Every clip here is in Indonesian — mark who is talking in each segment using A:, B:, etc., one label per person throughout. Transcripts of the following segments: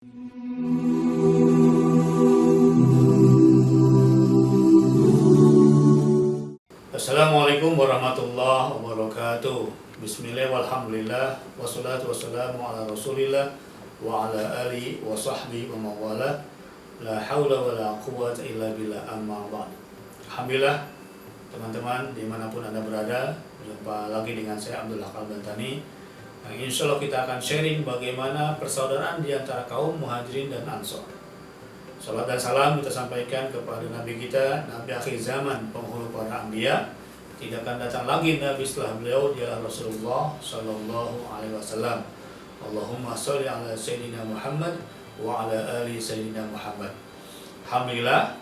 A: Assalamualaikum warahmatullahi wabarakatuh. Bismillah walhamdulillah wassalatu wassalamu ala rasulillah wa ala alihi wa sahbihi wa mawala. La hawla wa la quwwata illa billah, amma ba'd. Alhamdulillah teman-teman dimanapun Anda berada, jumpa lagi dengan saya Abdullah Kalbantani. Insya Allah kita akan sharing bagaimana persaudaraan di antara kaum muhajirin dan ansor. Salat dan salam kita sampaikan kepada Nabi kita, Nabi akhir zaman, penghulu para anbiya. Tidak akan datang lagi Nabi setelah beliau, dialah Rasulullah Sallallahu Alaihi Wasallam. Allahumma sholli ala Sayyidina Muhammad wa ala ali Sayyidina Muhammad. Alhamdulillah,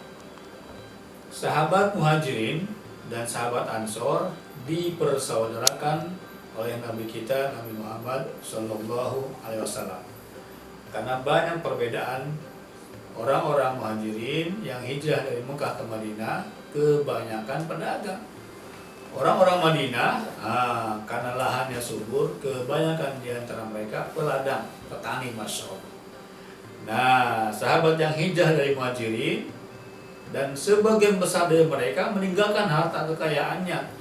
A: sahabat muhajirin dan sahabat ansor dipersaudarakan oleh Nabi kita, Nabi Muhammad Sallallahu Alaihi Wasallam. Karena banyak perbedaan orang-orang muhajirin yang hijrah dari Mekah ke Madinah, kebanyakan pedagang. Orang-orang Madinah, karena lahannya subur, kebanyakan di antara mereka peladang, petani, Masya Allah. Nah, sahabat yang hijrah dari muhajirin dan sebagian besar dari mereka meninggalkan harta kekayaannya,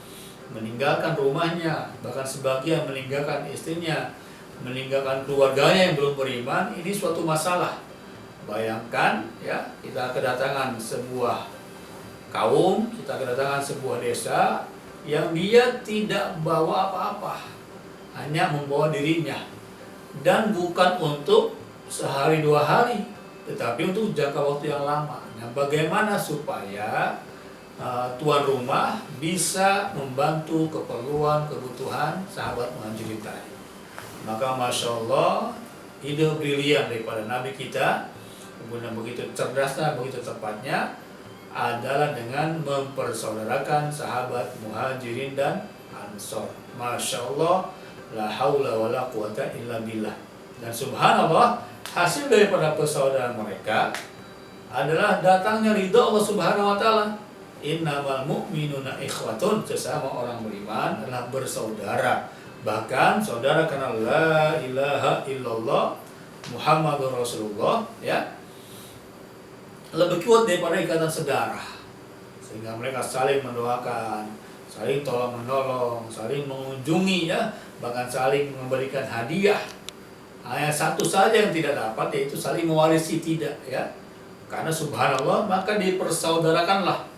A: meninggalkan rumahnya, bahkan sebagian meninggalkan istrinya, meninggalkan keluarganya yang belum beriman. Ini suatu masalah. Bayangkan ya, kita kedatangan sebuah kaum, kita kedatangan sebuah desa yang dia tidak bawa apa-apa, hanya membawa dirinya, dan bukan untuk sehari dua hari, tetapi untuk jangka waktu yang lama. Nah, bagaimana supaya tuan rumah bisa membantu keperluan kebutuhan sahabat muhajirin tadi? Maka Masya Allah, ide brilian daripada Nabi kita, kemudian begitu cerdasnya, begitu tepatnya, adalah dengan mempersaudarakan sahabat muhajirin dan ansor. Masya Allah, la haula wa la quwata illa billah. Dan subhanallah, hasil daripada persaudaraan mereka adalah datangnya ridha Allah Subhanahu wa taala. Innamal mu'minuna ikhwatun, sesama orang beriman adalah bersaudara. Bahkan saudara karena la ilaha illallah Muhammadur Rasulullah, ya, lebih kuat daripada ikatan sedarah, sehingga mereka saling mendoakan, saling tolong menolong, saling mengunjungi, ya, bahkan saling memberikan hadiah. Hanya satu saja yang tidak dapat, yaitu saling mewarisi, tidak, ya, karena subhanallah maka dipersaudarakanlah.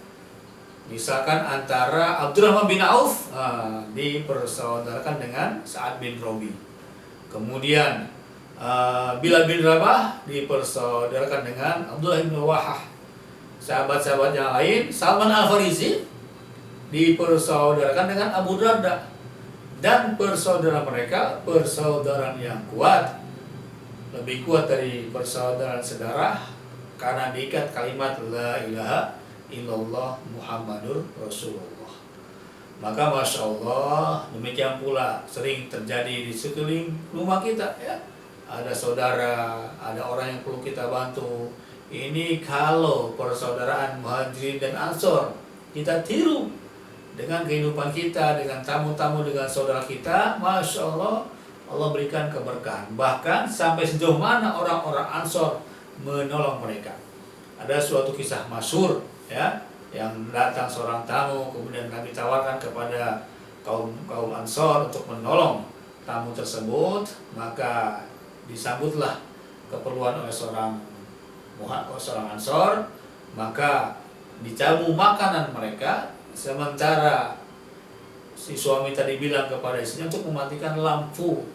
A: Misalkan antara Abdurrahman bin Auf dipersaudarakan dengan Sa'ad bin Rabi, kemudian Bilal bin Rabah dipersaudarakan dengan Abdullah bin Wahah. Sahabat-sahabat yang lain, Salman Al-Farisi dipersaudarakan dengan Abu Darda. Dan persaudaraan mereka persaudaraan yang kuat, lebih kuat dari persaudaraan sedarah, karena diikat kalimat la ilaha illallah Muhammadur Rasulullah. Maka Masya Allah, demikian pula sering terjadi di sekeliling rumah kita, ya. Ada saudara, ada orang yang perlu kita bantu. Ini kalau persaudaraan muhajirin dan ansor kita tiru dengan kehidupan kita, dengan tamu-tamu, dengan saudara kita, Masya Allah, Allah berikan keberkahan. Bahkan sampai sejauh mana orang-orang ansor menolong mereka. Ada suatu kisah masyhur, ya, yang datang seorang tamu, kemudian Nabi tawarkan kepada kaum ansor untuk menolong tamu tersebut, maka disambutlah keperluan oleh seorang ansor, maka dijamu makanan mereka, sementara si suami tadi bilang kepada istrinya untuk mematikan lampu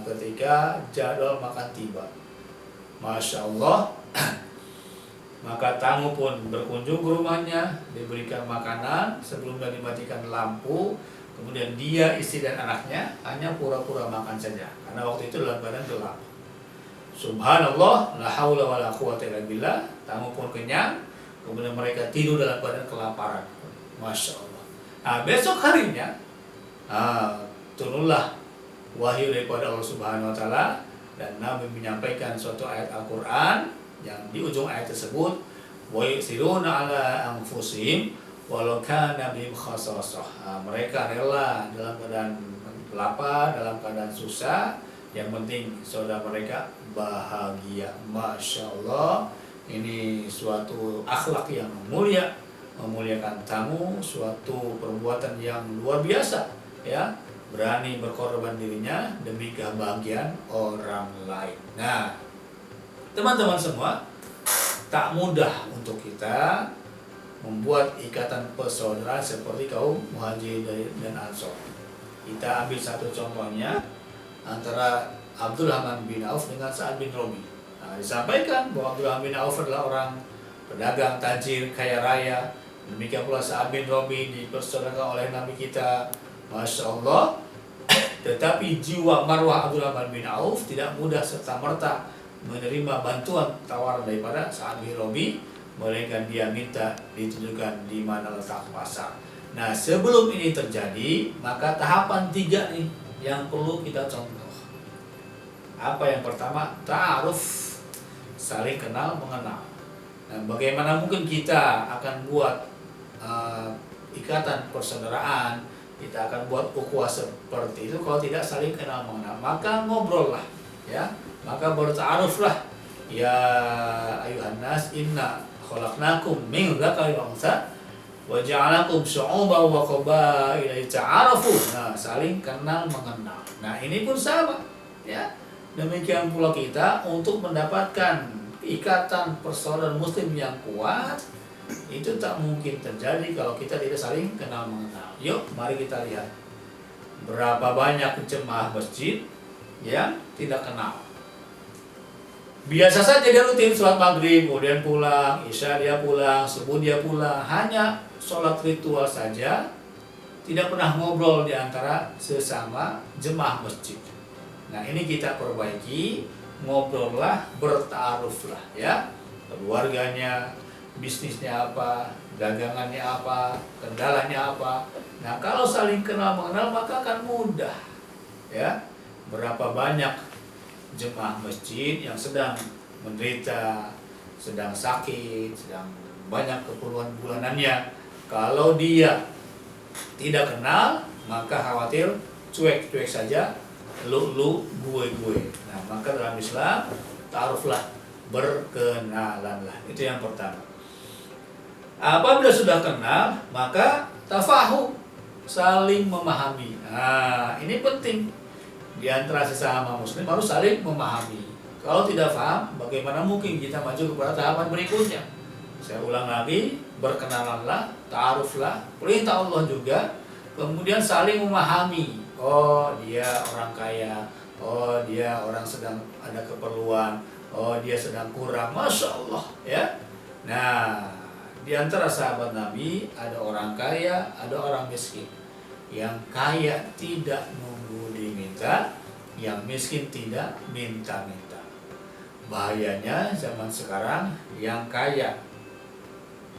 A: ketika jadwal makan tiba. Masya Allah, maka tamu pun berkunjung ke rumahnya, diberikan makanan sebelumnya dimatikan lampu. Kemudian dia, istri dan anaknya hanya pura-pura makan saja, karena waktu itu dalam keadaan gelap. Subhanallah, la haula wa la quwata illa billah. Tamu pun kenyang, kemudian mereka tidur dalam keadaan kelaparan. Masya Allah. Nah, besok harinya turunlah wahyu daripada Allah Subhanahu wa taala, dan Nabi menyampaikan suatu ayat Al-Qur'an yang di ujung ayat tersebut, wa yusiruna ala anfusihim walau kana bihim khasasah. Mereka rela dalam keadaan lapar, dalam keadaan susah, yang penting saudara mereka bahagia. Masya Allah, ini suatu akhlak yang mulia, memuliakan tamu, suatu perbuatan yang luar biasa, ya, berani berkorban dirinya demi kebahagiaan orang lain. Nah, teman-teman semua, tak mudah untuk kita membuat ikatan persaudaraan seperti kaum Muhajirin dan Ansor. Kita ambil satu contohnya antara Abdurrahman bin Auf dengan Sa'ad bin Rabi. Nah, disampaikan bahwa Abdurrahman bin Auf adalah orang pedagang, tajir, kaya raya. Demikian pula Sa'ad bin Rabi dipersaudarakan oleh Nabi kita. Masya Allah. Tetapi jiwa marwah Abdurrahman bin Auf tidak mudah serta-merta menerima bantuan tawaran daripada Sa'ad bin Rabi, melainkan dia minta ditunjukkan di mana letak pasar. Nah, sebelum ini terjadi, maka tahapan 3 nih yang perlu kita contoh. Apa yang pertama? Ta'aruf, saling kenal mengenal. Nah, bagaimana mungkin kita akan buat ikatan persaudaraan, kita akan buat ukhuwah seperti itu kalau tidak saling kenal mengenal? Maka ngobrol lah, ya. Maka berta'aruflah. Ya ayuhan nas, inna khalaqnakum min dzakarin wa untha wa ja'alakum syu'uban wa qabaila lita'arafu. Nah, saling kenal mengenal. Nah, ini pun sama, ya. Demikian pula kita untuk mendapatkan ikatan persaudaraan muslim yang kuat, itu tak mungkin terjadi kalau kita tidak saling kenal mengenal. Yuk, mari kita lihat berapa banyak jemaah masjid yang tidak kenal. Biasa saja dia rutin sholat maghrib, kemudian pulang, isya dia pulang, subuh dia pulang, hanya sholat ritual saja, tidak pernah ngobrol di antara sesama jemaah masjid. Nah, ini kita perbaiki, ngobrollah, bertaaruflah, ya, keluarganya, bisnisnya apa, dagangannya apa, kendalanya apa. Nah, kalau saling kenal mengenal maka akan mudah, ya. Berapa banyak jemaah masjid yang sedang menderita, sedang sakit, sedang banyak keperluan bulanannya. Kalau dia tidak kenal, maka khawatir cuek-cuek saja, lu gue. Nah, maka dalam Islam ta'aruflah, berkenalanlah. Itu yang pertama. Apabila sudah kenal, maka tafahum, saling memahami. Nah, ini penting. Di antara sesama muslim harus saling memahami. Kalau tidak paham, bagaimana mungkin kita maju kepada tahapan berikutnya? Saya ulang lagi, berkenalanlah, ta'aruflah, perintah Allah juga, kemudian saling memahami. Oh, dia orang kaya, oh dia orang sedang ada keperluan, oh dia sedang kurang, Masya Allah, ya. Nah, di antara sahabat Nabi ada orang kaya, ada orang miskin. Yang kaya tidak nunggu diminta, yang miskin tidak minta-minta. Bahayanya zaman sekarang, yang kaya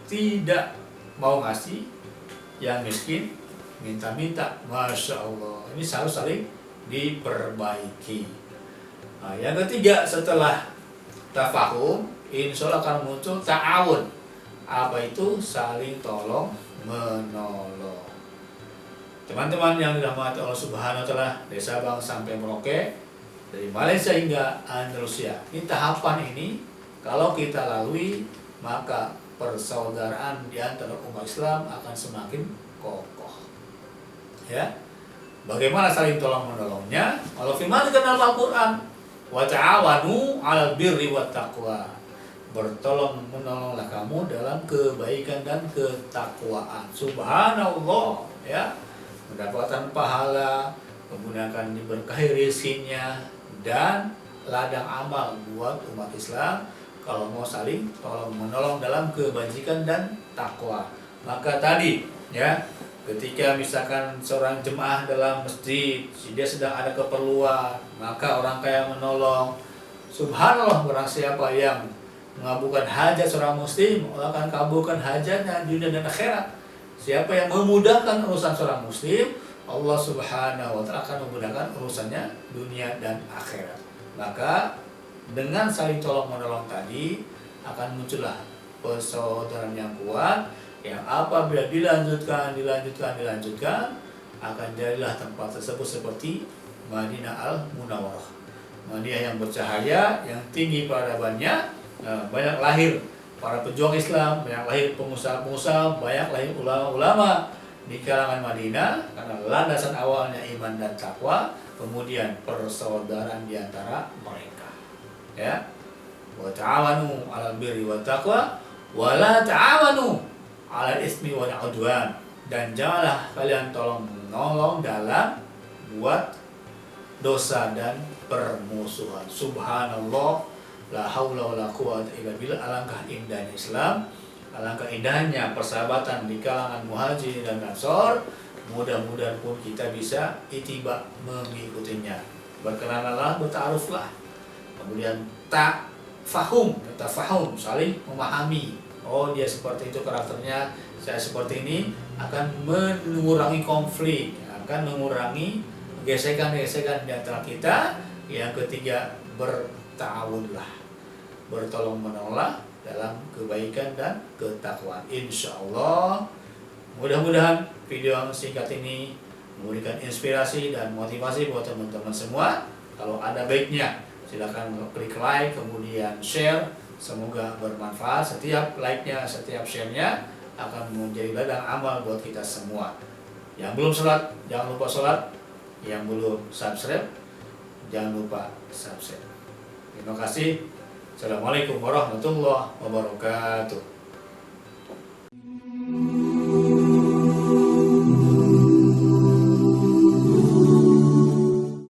A: tidak mau ngasih, yang miskin minta-minta. Masya Allah, ini harus saling diperbaiki. Nah, yang ketiga, setelah tafahum, insya Allah akan muncul ta'awun. Apa itu? Saling tolong menolong. Teman-teman yang dirahmati Allah Subhanahu wa Ta'ala, dari Sabang sampai Merauke, dari Malaysia hingga Andalusia, ini tahapan ini kalau kita lalui, maka persaudaraan di antara umat Islam akan semakin kokoh. Ya, bagaimana saling tolong menolongnya? Kalau firman dalam Al-Quran, wa ta'awanu 'alal birri wat taqwa, bertolong menolonglah kamu dalam kebaikan dan ketakwaan. Subhanallah, ya, mendapatkan pahala, kemudian akan diberkahi rezekinya dan ladang amal buat umat Islam kalau mau saling tolong menolong dalam kebajikan dan takwa. Maka tadi, ya, ketika misalkan seorang jemaah dalam masjid, dia sedang ada keperluan, maka orang kaya menolong. Subhanallah, barang siapa yang mengabulkan hajat seorang muslim, Allah akan kabulkan hajatnya dunia dan akhirat. Siapa yang memudahkan urusan seorang muslim, Allah Subhanahu wa Ta'ala akan memudahkan urusannya dunia dan akhirat. Maka dengan saling tolong menolong tadi akan muncullah persaudaraan yang kuat, yang apabila dilanjutkan akan jadilah tempat tersebut seperti Madinah Al-Munawwarah. Madinah yang bercahaya, yang tinggi peradabannya, banyak lahir para pejuang Islam, banyak lahir pengusaha-pengusaha, banyak lahir ulama-ulama di kalangan Madinah, karena landasan awalnya iman dan takwa, kemudian persaudaraan di antara mereka. Ya. Wa ta'awanu 'alal birri wat taqwa wa la ta'awanu 'alal ismi wal 'udwan. Dan janganlah kalian tolong menolong dalam buat dosa dan permusuhan. Subhanallah, la haula wala quwwata illa billah. Alangkah indahnya Islam, alangkah indahnya persahabatan di kalangan Muhajirin dan Ansor. Mudah-mudahan pun kita bisa itiba mengikutinya. Berkenalanlah, bertaaruflah. Kemudian tafahum, saling memahami. Oh, dia seperti itu karakternya, saya seperti ini, akan mengurangi konflik, akan mengurangi gesekan-gesekan di antara kita. Yang ketiga, bertawunlah, bertolong menolong dalam kebaikan dan ketakwaan. Insya Allah, mudah-mudahan video singkat ini memberikan inspirasi dan motivasi buat teman-teman semua. Kalau ada baiknya, silakan klik like, kemudian share. Semoga bermanfaat. Setiap like-nya, setiap share-nya akan menjadi ladang amal buat kita semua. Yang belum sholat, jangan lupa sholat. Yang belum subscribe, jangan lupa subscribe. Terima kasih. Assalamualaikum warahmatullahi wabarakatuh.